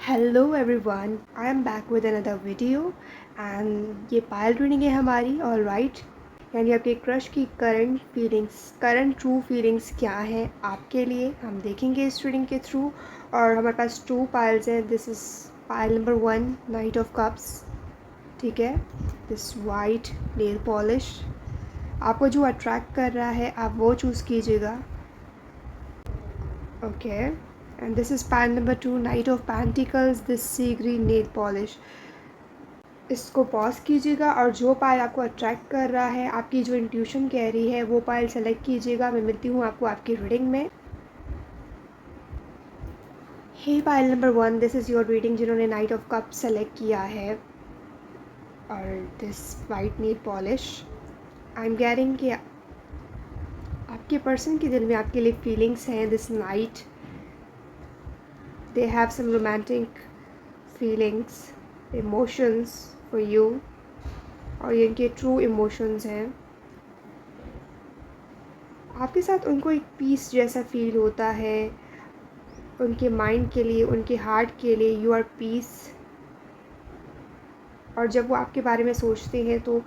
Hello everyone, I am back with another video and ये पायल reading है हमारी। All right, यानी आपके क्रश की करंट ट्रू फीलिंग्स क्या है आपके लिए, हम देखेंगे इस रीडिंग के थ्रू। और हमारे पास 2 पायल्स हैं। This is Payal number 1, night of cups. ठीक है, दिस वाइट नेल पॉलिश, आपको जो अट्रैक्ट कर रहा है आप वो चूज़ कीजिएगा। Okay, and this is pile number 2, Knight of Pentacles, this sea green nail polish। इसको पॉज कीजिएगा और जो पायल आपको अट्रैक्ट कर रहा है, आपकी जो इंट्यूशन कह रही है, वो पायल सेलेक्ट कीजिएगा। मैं मिलती हूँ आपको आपकी रीडिंग में। Hey pile number 1, this is your reading जिन्होंने नाइट ऑफ कप सेलेक्ट किया है और this white nail polish. I am getting कि आपके पर्सन के दिल में आपके लिए फीलिंग्स हैं। This night they have some romantic feelings, emotions for you, और ये इनके ट्रू इमोशंस हैं। आपके साथ उनको एक पीस जैसा फील होता है, उनके माइंड के लिए, उनके हार्ट के लिए यू आर पीस। और जब वो आपके बारे में सोचते हैं तो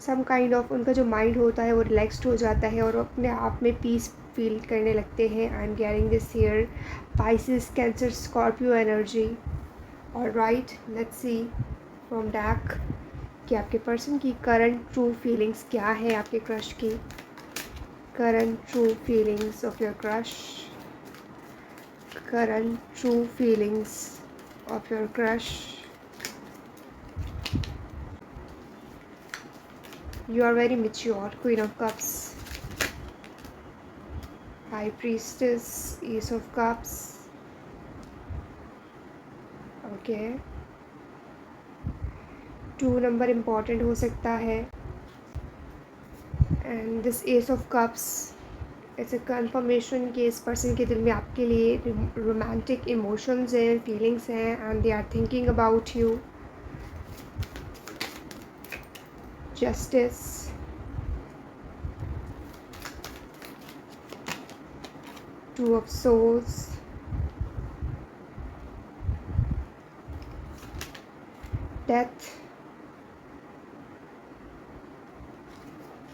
सम काइंड ऑफ उनका जो माइंड होता है वो रिलैक्स्ड हो जाता है और अपने आप में पीस फील करने लगते हैं। I am getting this here Pisces, Cancer, Scorpio energy. और right, let's see from deck कि आपके पर्सन की करंट ट्रू फीलिंग्स क्या है। आपके क्रश की current true feelings of your crush, current true feelings of your crush. You are very mature, Queen of Cups, High Priestess, Ace of Cups. Okay, 2 number important हो सकता है। And this ace of cups, it's a confirmation कि इस person के दिल में आपके लिए रोमांटिक इमोशंस हैं, फीलिंग्स हैं, and they are thinking about you. Justice, two of swords, death,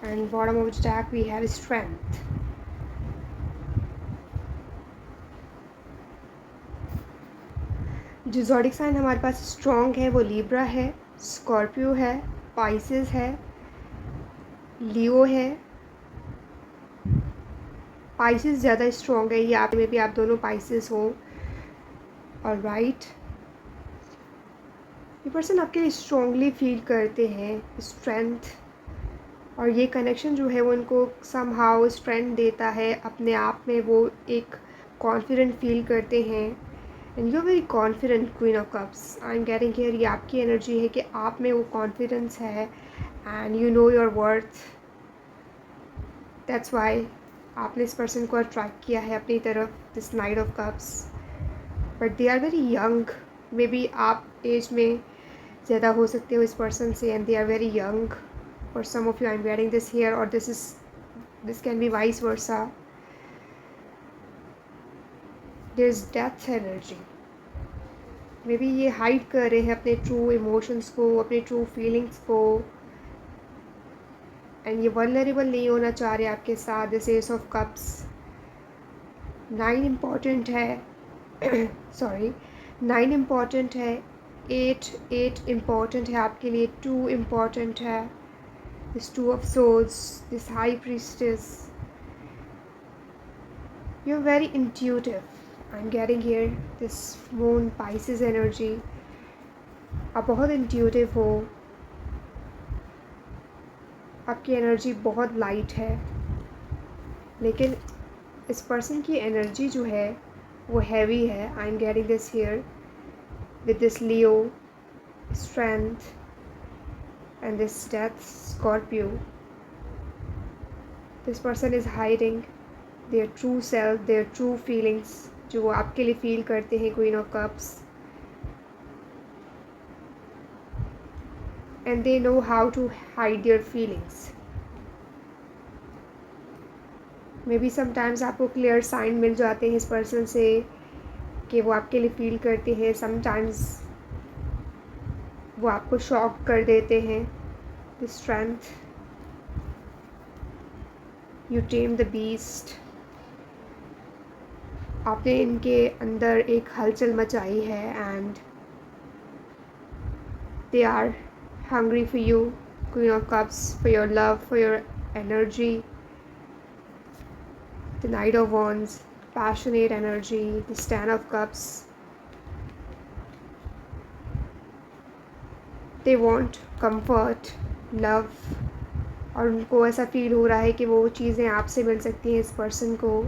and bottom of the deck we have strength। जो ज़ोडिक साइन हमारे पास स्ट्रॉन्ग है वो लिब्रा है, स्कॉर्पियो है, पाइसेस है, लियो है। पाइसेस ज़्यादा स्ट्रॉन्ग है, ये आप में भी आप दोनों पाइसेस हो। और राइट, ये पर्सन आपके लिए स्ट्रॉन्गली फील करते हैं स्ट्रेंथ, और ये कनेक्शन जो है वो उनको समहाउ स्ट्रेंथ देता है। अपने आप में वो एक कॉन्फिडेंट फील करते हैं। And you are very confident, queen of cups. I am getting here ये आपकी एनर्जी है कि आप में वो कॉन्फिडेंस है and you know your worth. That's why आपने इस पर्सन को अट्रैक्ट किया है अपनी तरफ, this knight of cups. But they are very young, maybe आप एज में ज़्यादा हो सकते हो इस पर्सन से, and they are very young. For some of you, I'm getting this here, or this can be vice versa. There's death energy. Maybe ये hide कर रहे हैं अपने ट्रू इमोशंस को, अपने ट्रू फीलिंग्स को, एंड ये वल्नरेबल नहीं होना चाह रहे आपके साथ। This ace of cups, 9 important है सॉरी 9 इम्पॉर्टेंट है, 8 इम्पॉर्टेंट है आपके लिए, 2 इम्पॉर्टेंट है। This 2 of swords, this high priestess. You're very intuitive. I'm getting here this moon Pisces energy. आप बहुत intuitive हो, आपकी एनर्जी बहुत लाइट है, लेकिन इस पर्सन की एनर्जी जो है वो हैवी है। आई am getting this here with this Leo, strength, and this death, Scorpio. This person is hiding their true self, their true feelings, जो वो आपके लिए फील करते हैं, Queen of Cups, and they know how to hide their feelings. Maybe sometimes आपको clear sign मिल जाते हैं इस person से कि वो आपके लिए फ़ील करते हैं। समटाइम्स वो आपको शॉक कर देते हैं। The strength, you time the beast. आपने इनके अंदर एक हलचल मचाई है and they are hungry for you, Queen of Cups, for your love, for your energy. The Knight of Wands, passionate energy. The Ten of Cups, they want comfort, love. और उनको ऐसा फील हो रहा है कि वो चीज़ें आपसे मिल सकती हैं इस पर्सन को।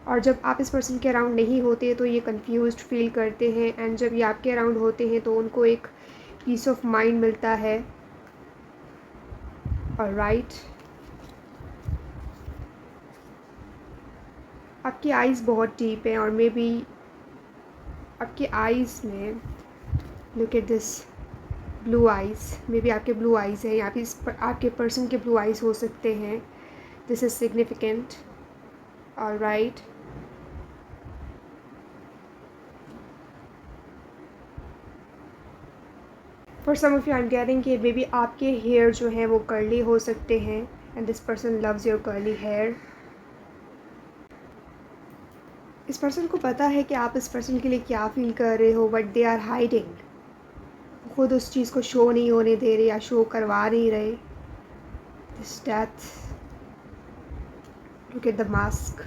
और जब आप इस पर्सन के अराउंड नहीं होते तो ये कंफ्यूज्ड फील करते हैं, एंड जब ये आपके अराउंड होते हैं तो उनको एक पीस ऑफ माइंड मिलता है। ऑलराइट, आपकी आइज़ बहुत डीप है और मे बी आपकी आइज़ में, look at this blue eyes, may be आपके ब्लू आइज़ है या फिर आपके पर्सन के ब्लू आइज़ हो सकते हैं। This is significant. Alright, for some of you I am getting कि मे बी आपके हेयर जो हैं वो कर्ली हो सकते हैं and this person loves your curly hair. इस पर्सन को पता है कि आप इस पर्सन के लिए क्या फ़ील कर रहे हो, बट दे आर हाइडिंग। खुद उस चीज़ को शो नहीं होने दे रहे या शो करवा नहीं रहे। This death, look at the mask.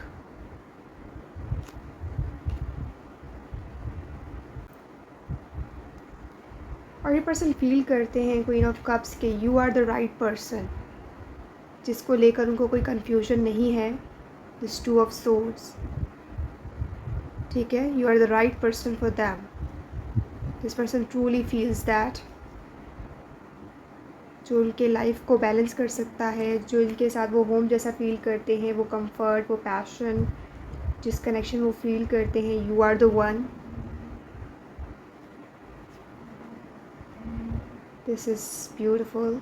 और ये पर्सन फील करते हैं क्वीन ऑफ कप्स के you are the right person, जिसको लेकर उनको कोई कन्फ्यूजन नहीं है। दिस टू ऑफ सोर्ड्स, ठीक है, you are the right person for them. This person truly feels that, जो उनके लाइफ को बैलेंस कर सकता है, जो इनके साथ वो होम जैसा फील करते हैं, वो कंफर्ट, वो पैशन, जिस कनेक्शन वो फील करते हैं, you are the one. This is beautiful,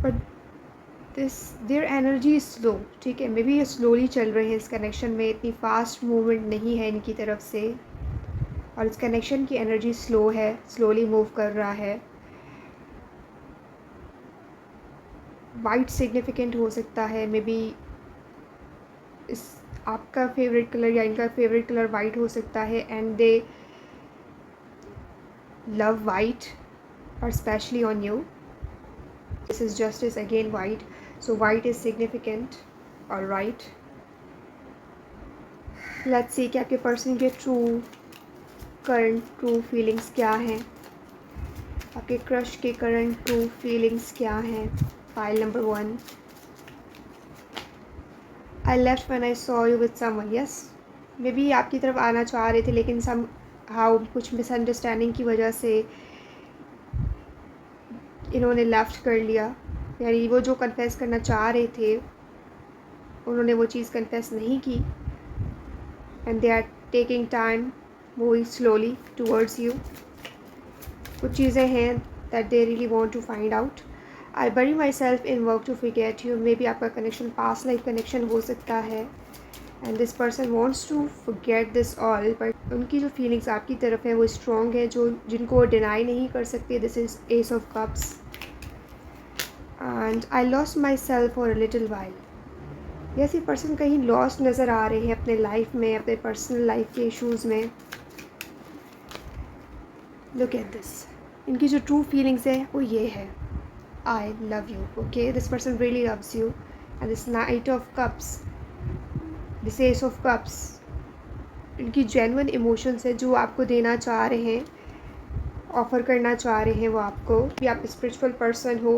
but their energy is slow, ठीक है, मे बी ये स्लोली चल रहे हैं इस कनेक्शन में, इतनी फास्ट मूवमेंट नहीं है इनकी तरफ से, और इस कनेक्शन की एनर्जी स्लो है, स्लोली मूव कर रहा है। वाइट सिग्निफिकेंट हो सकता है, मे बी इस आपका फेवरेट कलर या इनका फेवरेट कलर वाइट हो सकता है, एंड दे लव वाइट और specially on you. This is justice again white, so white is significant. Alright, let's सी कि आपके पर्सन के करंट ट्रू फीलिंग्स क्या हैं, आपके क्रश के करंट ट्रू फीलिंग्स क्या हैं। File number 1, I left when I saw you with someone. Yes, may be आपकी तरफ आना चाह रहे थे लेकिन सम हाउ कुछ मिसअंडरस्टैंडिंग की वजह से इन्होंने लेफ्ट कर लिया, यानी वो जो कन्फेस करना चाह रहे थे उन्होंने वो चीज़ कन्फेस नहीं की, and they are taking time moving slowly towards you. कुछ चीज़ें हैं that they really want to find out. I bury myself in work to forget you, maybe आपका कनेक्शन पास्ट लाइफ कनेक्शन हो सकता है, and this person wants to forget this all, but उनकी जो feelings आपकी तरफ है वो स्ट्रॉन्ग है, जो जिनको वो डिनाई नहीं कर सकते। This is S of cups, and I lost my self for a little while. Yes, ये पर्सन कहीं लॉस्ट नज़र आ रहे हैं अपने लाइफ में, अपने पर्सनल लाइफ के इशूज़ में। लुक एट दिस, इनकी जो ट्रू फीलिंग्स है वो ये है, I love you. Okay, this person really loves you, and this knight of cups, this ace of cups, इनकी जेन्युइन इमोशंस है जो आपको देना चाह रहे हैं, ऑफ़र करना चाह रहे हैं वो आपको। भी आप स्पिरिचुअल पर्सन हो,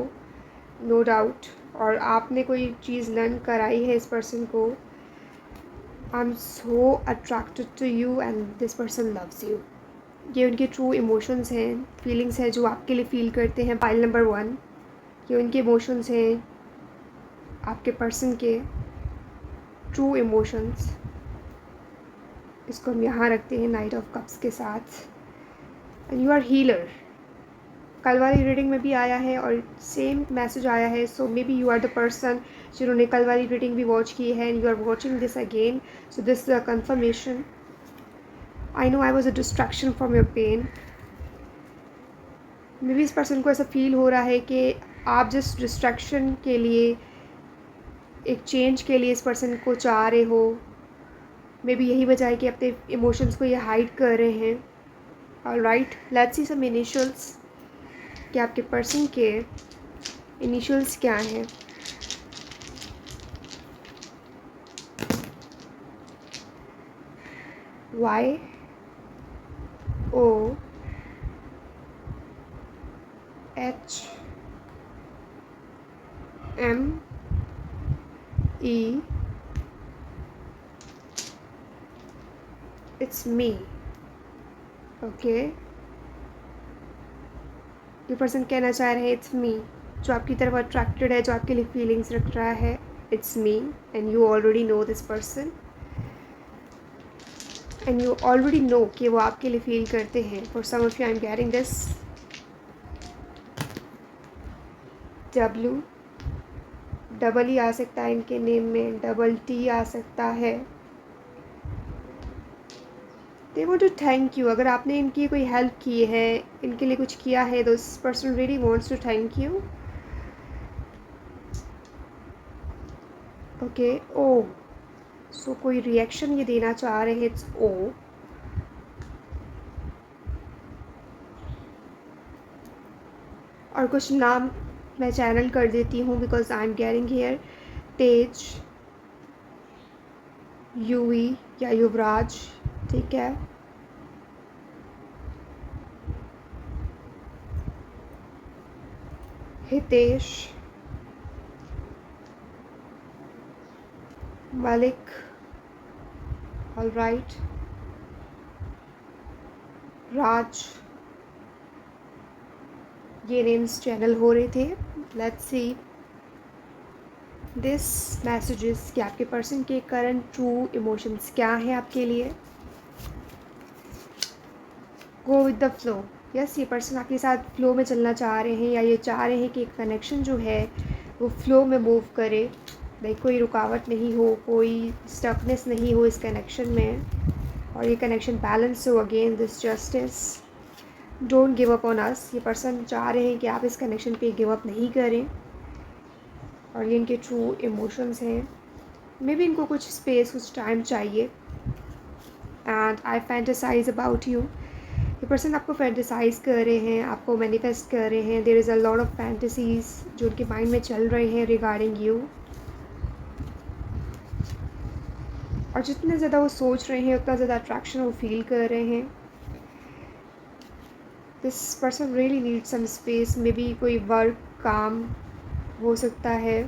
नो डाउट, और आपने कोई चीज़ लर्न कराई है इस पर्सन को। I am so attracted to you and this person loves you. ये उनके ट्रू इमोशंस हैं, फीलिंग्स हैं जो आपके लिए फ़ील करते हैं। पाइल नंबर 1, ये उनके इमोशंस हैं, आपके पर्सन के ट्रू इमोशंस। इसको हम यहाँ रखते हैं नाइट ऑफ कप्स के साथ। एंड यू आर हीलर, कल वाली रीडिंग में भी आया है और सेम मैसेज आया है. So maybe you are the person जिन्होंने कल वाली रीडिंग भी वॉच की है and you are watching this again. So this is a confirmation. I know I was a distraction from your pain. Maybe इस person को ऐसा feel हो रहा है कि आप जिस डिस्ट्रैक्शन के लिए, एक चेंज के लिए इस पर्सन को चाह रहे हो, मे बी यही वजह है कि अपने इमोशंस को ये हाइड कर रहे हैं. Alright, let's see some initials कि आपके पर्सन के इनिशियल्स क्या हैं. Y O H M E. It's me. Okay, ये पर्सन कहना चाह रहे हैं इट्स मी. जो आपकी तरफ अट्रैक्टेड है, जो आपके लिए फीलिंग्स रख रहा है, it's me. And you already know this person and you already know कि वो आपके लिए फील करते हैं. For some of you I am getting this W. Double E आ सकता है इनके नेम में, डबल T आ सकता है. They want to thank you. अगर आपने इनकी कोई हेल्प की है, इनके लिए कुछ किया है, this person really wants to thank you. Okay. O, so कोई रिएक्शन ये देना चाह रहे हैं. It's O. और कुछ नाम मैं चैनल कर देती हूँ because I am getting here Tej, Yuvi या युवराज. ठीक है. हितेश, मलिक. ऑलराइट. राज. ये नेम्स चैनल हो रहे थे. लेट्स सी दिस मैसेजेस कि आपके पर्सन के करंट ट्रू इमोशंस क्या हैं आपके लिए. Go with the flow. Yes, ये पर्सन आपके साथ फ्लो में चलना चाह रहे हैं या ये चाह रहे हैं कि एक कनेक्शन जो है वो फ्लो में मूव करे. लाइक कोई रुकावट नहीं हो, कोई स्टफनेस नहीं हो इस कनेक्शन में, और ये कनेक्शन बैलेंस हो. Again this justice. Don't give up on us. ये पर्सन चाह रहे हैं कि आप इस कनेक्शन पे गिव अप नहीं करें, और ये इनके ट्रू इमोशंस हैं. मे बी इनको कुछ स्पेस, कुछ टाइम चाहिए. And I fantasize about you. ये पर्सन आपको फैंटेसाइज कर रहे हैं, आपको मैनिफेस्ट कर रहे हैं. There is a lot of fantasies जो उनके माइंड में चल रहे हैं रिगार्डिंग यू. और जितने ज़्यादा वो सोच रहे हैं उतना ज़्यादा अट्रैक्शन वो फील कर रहे हैं. This person really need some space. Maybe कोई वर्क काम हो सकता है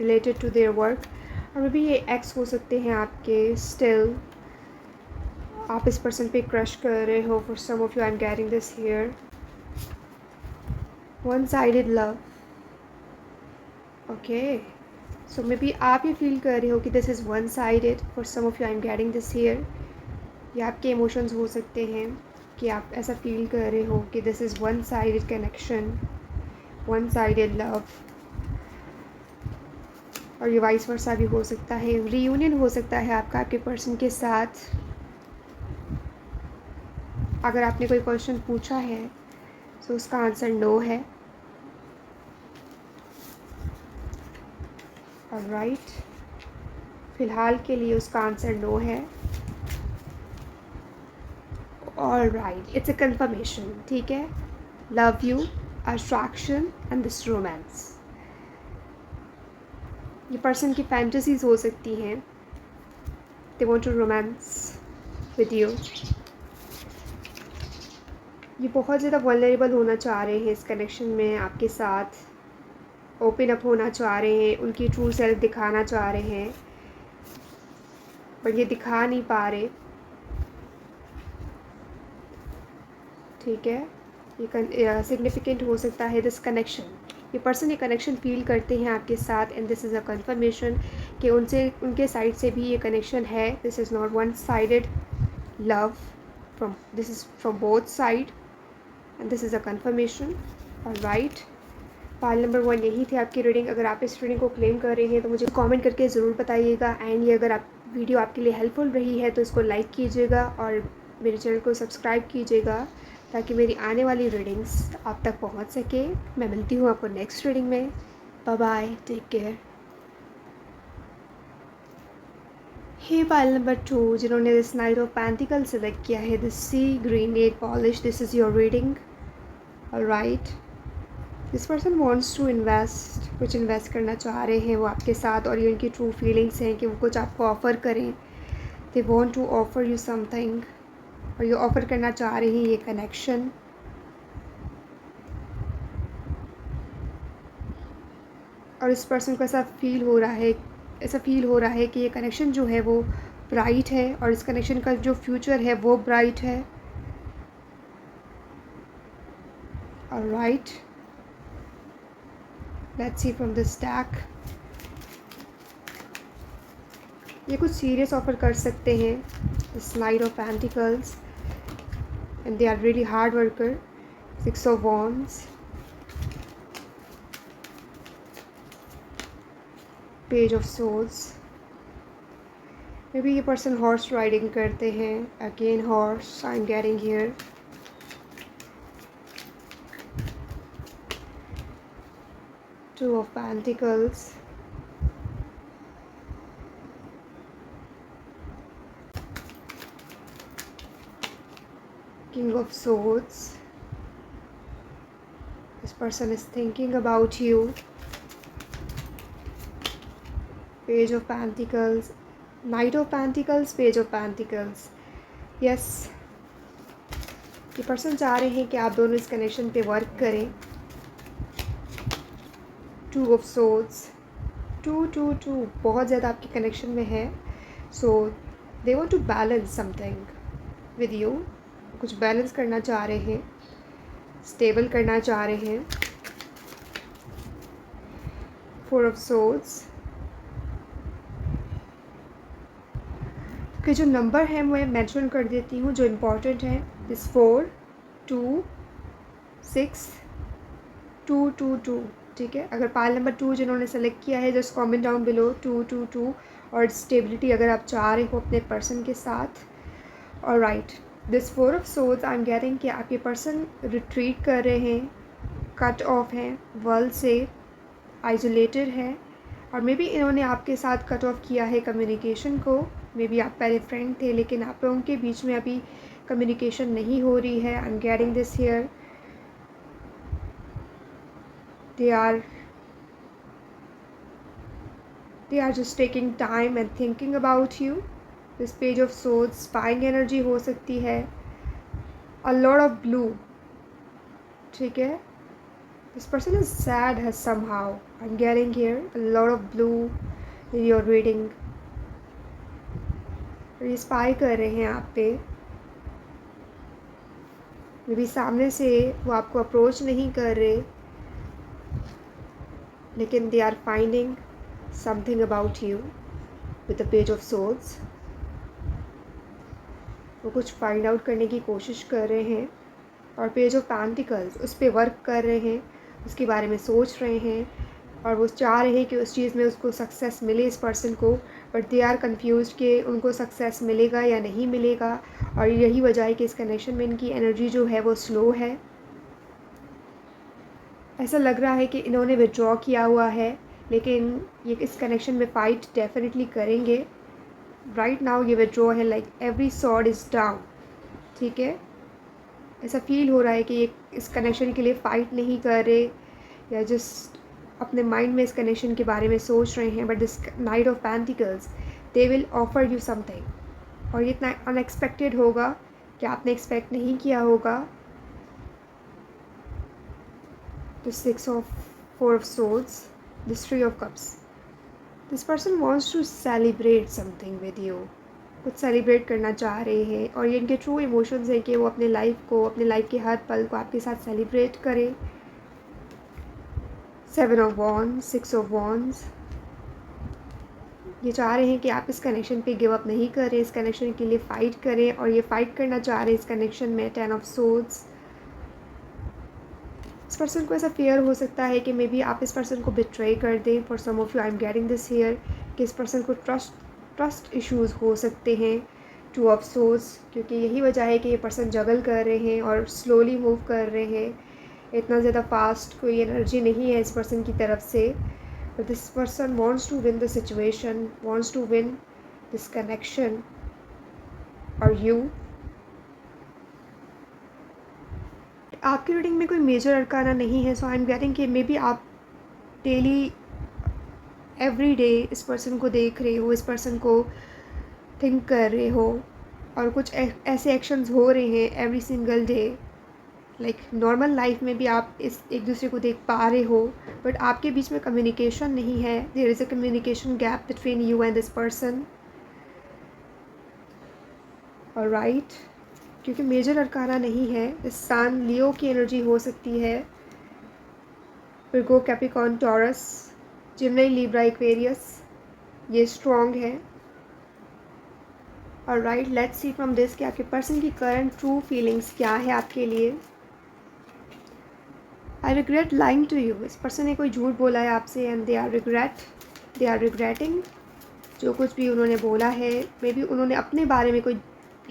रिलेटेड टू देयर वर्क, और मे बी ये एक्स हो सकते हैं आपके. स्टिल आप इस पर्सन पे क्रश कर रहे हो. For some of you I am getting this here one sided love. Okay, so maybe आप ये फील कर रहे हो कि this is one sided. For some of you I am getting this here. ये आपके इमोशंस हो सकते हैं कि आप ऐसा फील कर रहे हो कि this is one sided connection, one sided love. और ये वाइस वर्सा भी हो सकता है. रीयूनियन हो सकता है आपका आपके पर्सन के साथ. अगर आपने कोई क्वेश्चन पूछा है तो उसका आंसर नो है. ऑलराइट, फ़िलहाल के लिए उसका आंसर नो है. Alright, it's a confirmation. ठीक है. Love you, attraction and this romance. ये पर्सन की फैंटेसीज हो सकती हैं. They want to romance with you. ये बहुत ज़्यादा वल्नरेबल होना चाह रहे हैं इस कनेक्शन में आपके साथ. ओपन अप होना चाह रहे हैं, उनकी ट्रू सेल्फ दिखाना चाह रहे हैं, पर ये दिखा नहीं पा रहे. ठीक है. ये सिग्निफिकेंट हो सकता है दिस कनेक्शन. ये पर्सन ये कनेक्शन फील करते हैं आपके साथ and this is a confirmation कि उनसे, उनके साइड से भी ये कनेक्शन है. This is not one sided love, from this is from both side. And this is a confirmation. Alright, pile number 1 यही थी आपकी रीडिंग। अगर आप इस रीडिंग को क्लेम कर रहे हैं तो मुझे कमेंट करके ज़रूर बताइएगा। एंड ये अगर आप वीडियो आपके लिए हेल्पफुल रही है तो इसको लाइक कीजिएगा और मेरे चैनल को सब्सक्राइब कीजिएगा ताकि मेरी आने वाली रीडिंग्स आप तक पहुंच सके। मैं मिलती हूँ आपको नेक्स्ट रीडिंग में। Bye bye, take care. Hey pile number 2 जिन्होंने this knight of pentacle select किया है, this sea green nail polish, this is your reading. Alright, this person wants to invest, कुछ इन्वेस्ट करना चाह रहे हैं वो आपके साथ, और ये उनकी ट्रू फीलिंग्स हैं कि वो कुछ आपको ऑफ़र करें। They want to offer you something, और ये ऑफ़र करना चाह रहे हैं ये कनेक्शन। और इस पर्सन को ऐसा फील हो रहा है कि ये कनेक्शन जो है वो ब्राइट है, और इस कनेक्शन का जो फ्यूचर है वो ब्राइट है। Alright, let's see from this stack. ये कुछ सीरियस ऑफर कर सकते हैं, this knight of pentacles, and they are really hard worker. 6 of wands, page of swords. Maybe ये पर्सन हॉर्स राइडिंग करते हैं, again horse I am getting here. Two of Pentacles, King of Swords. This person is thinking about you. Page of Pentacles, Knight of Pentacles, Page of Pentacles. Yes, ये person चाह रहे हैं कि आप दोनों इस कनेक्शन पे वर्क करें। Two of Swords, टू बहुत ज़्यादा आपके कनेक्शन में है। So they want to balance something with you, कुछ बैलेंस करना चाह रहे हैं, स्टेबल करना चाह रहे हैं। 4 ऑफ Swords के जो नंबर हैं मैं मेंशन कर देती हूँ जो इम्पोर्टेंट है, दिस 4 2 6 2 2 2। ठीक है, अगर पाइल नंबर 2 जिन्होंने सेलेक्ट किया है जस्ट कमेंट डाउन बिलो 2 2 2, और स्टेबिलिटी अगर आप चाह रहे हो अपने पर्सन के साथ। Alright, this 4 of swords I am getting कि आपके पर्सन रिट्रीट कर रहे हैं, कट ऑफ हैं वर्ल्ड से, आइसोलेटेड है, और मे बी इन्होंने आपके साथ कट ऑफ किया है कम्युनिकेशन को। मे बी आप पहले फ्रेंड थे लेकिन आप लोगों के बीच में अभी कम्युनिकेशन नहीं हो रही है। आई am getting this here. They are just taking time and thinking about you. This Page of Swords spying energy हो सकती है, a lot of blue। ठीक है, this person is sad has somehow, I'm getting here a lot of blue in your reading। ये spy कर रहे हैं आप पे, मे बी सामने से वो आपको अप्रोच नहीं कर रहे लेकिन they are finding something about you with the Page of Swords। वो कुछ फाइंड आउट करने की कोशिश कर रहे हैं, और पेज ऑफ पेंटिकल्स उस पर वर्क कर रहे हैं, उसके बारे में सोच रहे हैं, और वो चाह रहे हैं कि उस चीज़ में उसको सक्सेस मिले इस पर्सन को, बट दे आर कन्फ्यूज कि उनको सक्सेस मिलेगा या नहीं मिलेगा। और यही वजह है कि इस कनेक्शन में इनकी एनर्जी जो है वो स्लो है। ऐसा लग रहा है कि इन्होंने विड्रॉ किया हुआ है, लेकिन ये इस कनेक्शन में फ़ाइट डेफिनेटली करेंगे। राइट नाउ ये विड्रॉ है, like every sword is down. ठीक है, ऐसा फील हो रहा है कि ये इस कनेक्शन के लिए फ़ाइट नहीं कर रहे, या जस्ट अपने माइंड में इस कनेक्शन के बारे में सोच रहे हैं। But this knight of pentacles, they will offer you something, और ये इतना अनएक्सपेक्टेड होगा कि आपने एक्सपेक्ट नहीं किया होगा। The 4 of Swords, this 3 of Cups. This person wants to celebrate something with you, कुछ सेलिब्रेट करना चाह रहे हैं, और ये इनके ट्रू इमोशंस हैं कि वो अपने लाइफ के हर पल को आपके साथ सेलिब्रेट करें। 7 of Wands, 6 of Wands, ये चाह रहे हैं कि आप इस कनेक्शन पे गिव अप नहीं करें, इस कनेक्शन के लिए फ़ाइट करें, और ये फ़ाइट करना चाह रहे हैं इस कनेक्शन में। 10 of Swords, इस पर्सन को ऐसा फेयर हो सकता है कि मे बी आप इस पर्सन को बिट्रे कर दें। For some of you I am getting this here कि इस पर्सन को ट्रस्ट इश्यूज़ हो सकते हैं। टू ऑफ सोर्स, क्योंकि यही वजह है कि ये पर्सन जगल कर रहे हैं और स्लोली मूव कर रहे हैं। इतना ज़्यादा फास्ट कोई एनर्जी नहीं है इस पर्सन की तरफ से, but this person wants to win the situation, wants to win this connection और यू। आपकी रीडिंग में कोई मेजर अरकाना नहीं है, सो आई एम गेटिंग कि मे बी आप डेली एवरी डे इस पर्सन को देख रहे हो, इस पर्सन को थिंक कर रहे हो और कुछ ऐसे एक्शंस हो रहे हैं every single day. Like normal life में भी आप इस एक दूसरे को देख पा रहे हो, बट आपके बीच में कम्युनिकेशन नहीं है। There is a communication gap between you and this person. Alright, क्योंकि मेजर अरकाना नहीं है। इस सन लियो की एनर्जी हो सकती है, Virgo, Capricorn, taurus, Gemini, Libra, Aquarius, ये स्ट्रॉन्ग है। Alright, let's see from this कि आपके पर्सन की करंट ट्रू फीलिंग्स क्या है आपके लिए। I regret lying to you, इस पर्सन ने कोई झूठ बोला है आपसे एंड दे आर रिग्रेटिंग जो कुछ भी उन्होंने बोला है। मे बी उन्होंने अपने बारे में कोई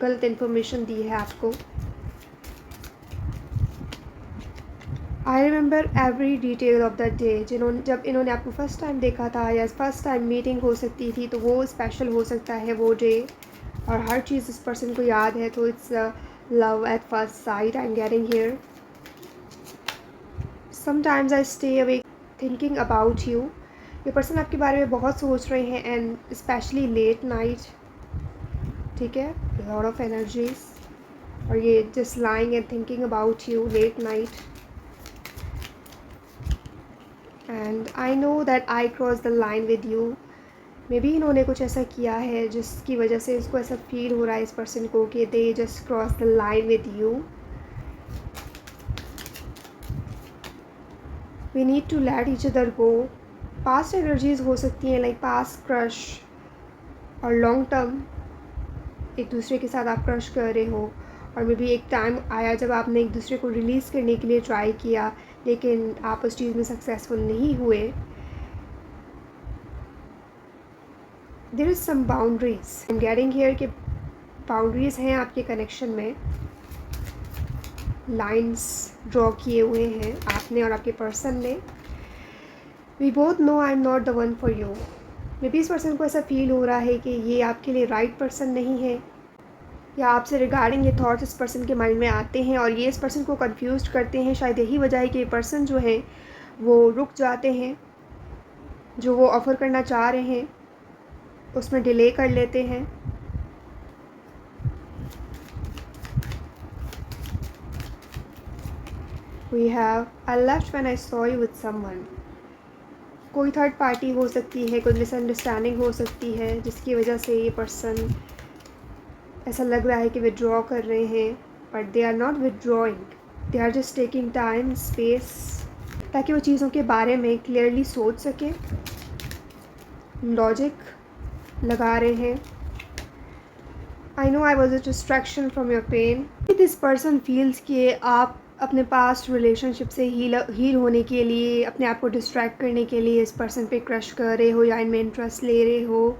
गलत इन्फॉर्मेशन दी है आपको। I remember every detail of that day, जब इन्होंने आपको फर्स्ट टाइम देखा था या फर्स्ट टाइम मीटिंग हो सकती थी, तो वो स्पेशल हो सकता है वो डे। और हर चीज़ इस पर्सन को याद है, तो it's love at first sight I am getting here. Sometimes I stay awake thinking about you, ये पर्सन आपके बारे में बहुत सोच रहे हैं एंड स्पेशली लेट नाइट। ठीक है, लॉट ऑफ एनर्जीज और ये just lying and thinking about you let night. And I know that I cross the line with you, may be इन्होंने कुछ ऐसा किया है जिसकी वजह से इसको ऐसा फील हो रहा है इस पर्सन को कि they just cross the line with you. We need to let each other go. Past energies हो सकती हैं, लाइक पास्ट क्रश और लॉन्ग टर्म एक दूसरे के साथ आप क्रश कर रहे हो, और मे बी एक टाइम आया जब आपने एक दूसरे को रिलीज़ करने के लिए ट्राई किया, लेकिन आप उस चीज़ में सक्सेसफुल नहीं हुए। There is some boundaries I am getting here कि बाउंड्रीज़ हैं आपके कनेक्शन में, लाइंस ड्रॉ किए हुए हैं आपने और आपके पर्सन ने। We both know I am not the one for you. Maybe इस पर्सन को ऐसा फील हो रहा है कि ये आपके लिए राइट पर्सन नहीं है, या आपसे रिगार्डिंग ये थॉट्स इस पर्सन के माइंड में आते हैं और ये इस पर्सन को कंफ्यूज करते हैं। शायद यही वजह है कि ये पर्सन जो है वो रुक जाते हैं, जो वो ऑफ़र करना चाह रहे हैं उसमें डिले कर लेते हैं। We have I left when I saw you with someone, कोई थर्ड पार्टी हो सकती है, कोई मिसअंडरस्टैंडिंग हो सकती है जिसकी वजह से ये पर्सन ऐसा लग रहा है कि विड्रॉ कर रहे हैं, but they are not withdrawing, they are just taking time space, ताकि वो चीज़ों के बारे में क्लियरली सोच सकें, लॉजिक लगा रहे हैं। I know I was a distraction from your pain. This person feels कि आप अपने पास्ट रिलेशनशिप से हील होने के लिए, अपने आप को डिस्ट्रैक्ट करने के लिए इस पर्सन पे क्रश कर रहे हो या इनमें इंटरेस्ट ले रहे हो,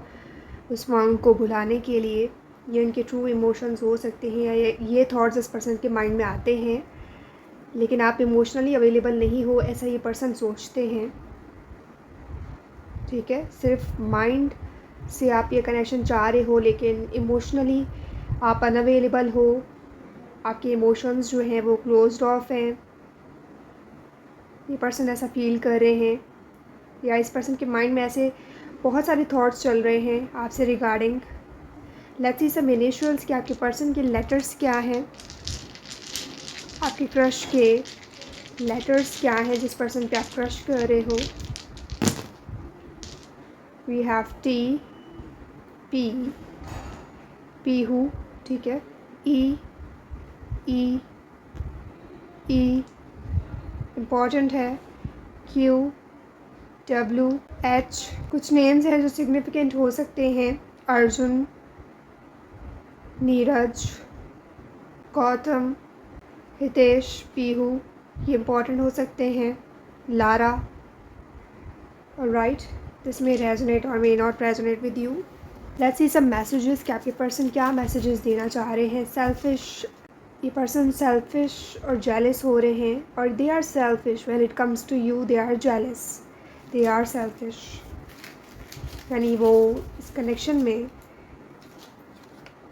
उस मांग को भुलाने के लिए। ये उनके ट्रू इमोशंस हो सकते हैं, या ये थॉट्स इस पर्सन के माइंड में आते हैं, लेकिन आप इमोशनली अवेलेबल नहीं हो ऐसा ये पर्सन सोचते हैं। ठीक है, सिर्फ माइंड से आप ये कनेक्शन चाह रहे हो, लेकिन इमोशनली आप अनअवेलेबल हो, आपके इमोशंस जो हैं वो क्लोज्ड ऑफ हैं। ये पर्सन ऐसा फील कर रहे हैं, या इस पर्सन के माइंड में ऐसे बहुत सारे थॉट्स चल रहे हैं आपसे regarding. Let's see some initials कि आपके पर्सन के लेटर्स क्या हैं, आपके क्रश के लेटर्स क्या हैं जिस पर्सन पे आप क्रश कर रहे हो। We have T, P, Pihu, ठीक है, ई, ई, ई इम्पॉर्टेंट है, क्यू, डब्ल्यू, एच। कुछ नेम्स हैं जो सिग्निफिकेंट हो सकते हैं, अर्जुन, नीरज, गौतम, हितेश, पीहू, ये इम्पॉर्टेंट हो सकते हैं। Lara, alright, this may resonate और may not resonate with you. Let's see some messages कि आपके पर्सन क्या मैसेजेस देना चाह रहे हैं। सेल्फिश, ये पर्सन सेल्फिश और जेलस हो रहे हैं, और they are selfish when it comes to you, they are jealous, they are selfish. यानी वो इस कनेक्शन में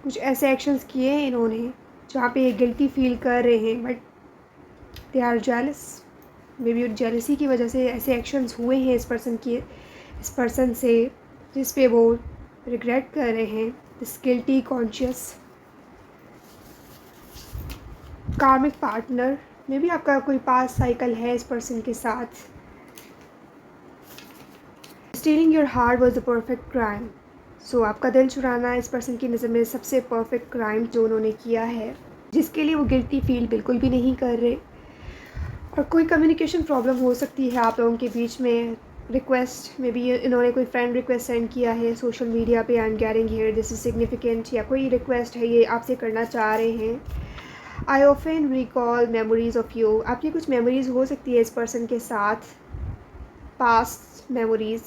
कुछ ऐसे एक्शंस किए हैं इन्होंने जहाँ पे ये गिल्टी फील कर रहे हैं, but they are jealous. Maybe jealousy की वजह से ऐसे एक्शंस हुए हैं इस पर्सन से, जिस पे वो रिग्रेट कर रहे हैं। This guilty conscious karmic partner, maybe आपका कोई पास साइकिल है इस पर्सन के साथ। Stealing your heart was the perfect crime. So आपका दिल चुराना इस पर्सन की नज़र में सबसे परफेक्ट क्राइम जो उन्होंने किया है, जिसके लिए वो गिल्टी फील बिल्कुल भी नहीं कर रहे। और कोई कम्युनिकेशन प्रॉब्लम हो सकती है आप लोगों के बीच में। रिक्वेस्ट, मे बी इन्होंने कोई फ्रेंड रिक्वेस्ट सेंड किया है सोशल मीडिया पे, आई am getting here, this is significant, या कोई रिक्वेस्ट है ये आपसे करना चाह रहे हैं। I often recall memories of you, आपकी कुछ मेमोरीज़ हो सकती है इस पर्सन के साथ, पास्ट मेमोरीज़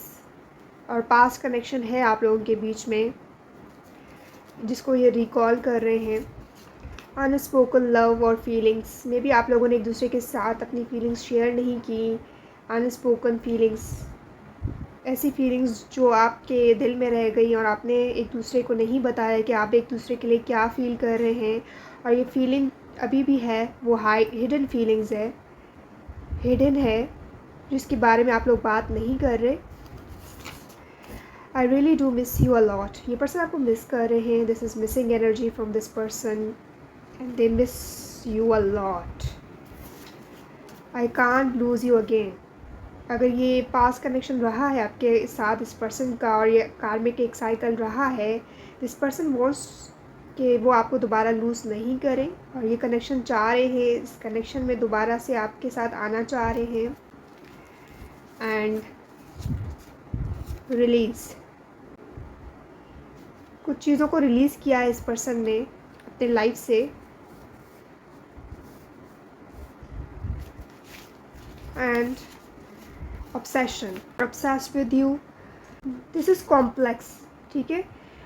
और पास्ट कनेक्शन है आप लोगों के बीच में जिसको ये रिकॉल कर रहे हैं। अनस्पोकन लव और फीलिंग्स, मे बी आप लोगों ने एक दूसरे के साथ अपनी फीलिंग्स शेयर नहीं की। अनस्पोकन फीलिंग्स, ऐसी फीलिंग्स जो आपके दिल में रह गई और आपने एक दूसरे को नहीं बताया कि आप एक दूसरे के लिए क्या फ़ील कर रहे हैं। और ये फीलिंग अभी भी है, वो हिडन फीलिंग्स है, हिडन है, जिसके बारे में आप लोग बात नहीं कर रहे। I really do miss you a lot, ये पर्सन आपको मिस कर रहे हैं। This is missing energy from this person and they miss you a lot. I can't loose you again, अगर ये पास कनेक्शन रहा है आपके साथ इस पर्सन का और ये कार्मिक एक साइकिल रहा है, दिस पर्सन वॉन्ट्स कि वो आपको दोबारा लूज़ नहीं करें और ये कनेक्शन चाह रहे हैं, इस कनेक्शन में दोबारा से आपके साथ आना चाह रहे हैं। एंड रिलीज़, कुछ चीज़ों को रिलीज़ किया है इस पर्सन ने अपने लाइफ से। And obsession, obsessed with you, this is complex, ठीक है।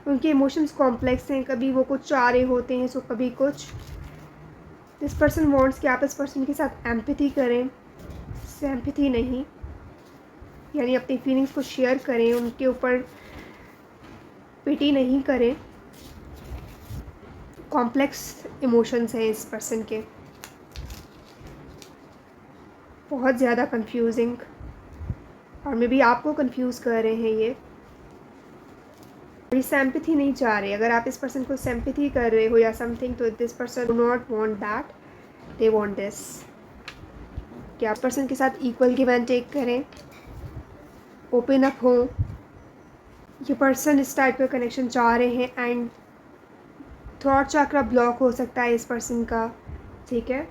उनके इमोशंस कॉम्प्लेक्स हैं, कभी वो कुछ चाह रहे होते हैं सो कभी कुछ। दिस पर्सन वांट्स कि आप इस पर्सन के साथ एम्पैथी करें, सिंपैथी नहीं, यानी अपनी फीलिंग्स को शेयर करें, उनके ऊपर पिटी नहीं करें। कॉम्प्लेक्स इमोशंस हैं इस पर्सन के, बहुत ज़्यादा कंफ्यूजिंग, और मे बी आपको कंफ्यूज कर रहे हैं ये सिंपैथी नहीं चाह रहे। अगर आप इस पर्सन को सिंपैथी कर रहे हो या समथिंग, तो this person do not want that, they want this कि आप पर्सन के साथ इक्वल गिव एंड टेक करें, ओपन अप हो। ये पर्सन इस टाइप का कनेक्शन चाह रहे हैं। एंड थॉट चक्र ब्लॉक हो सकता है इस पर्सन का, ठीक है,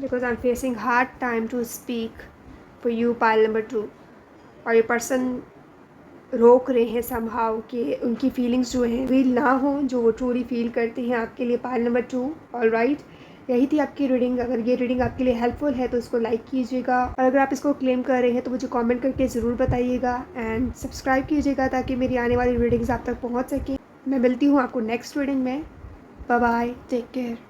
because I am facing hard time to speak for you, pile number 2। और ये पर्सन रोक रहे हैं समहाउ कि उनकी फीलिंग्स जो हैं रील ना हो, जो वो ट्रूली फील करते हैं आपके लिए, पाइल नंबर 2। ऑलराइट, यही थी आपकी रीडिंग। अगर ये रीडिंग आपके लिए हेल्पफुल है तो इसको लाइक कीजिएगा, और अगर आप इसको क्लेम कर रहे हैं तो मुझे कमेंट करके ज़रूर बताइएगा। एंड सब्सक्राइब कीजिएगा ताकि मेरी आने वाली रीडिंग्स आप तक पहुँच सकें। मैं मिलती हूँ आपको नेक्स्ट रीडिंग में। Bye bye, take care.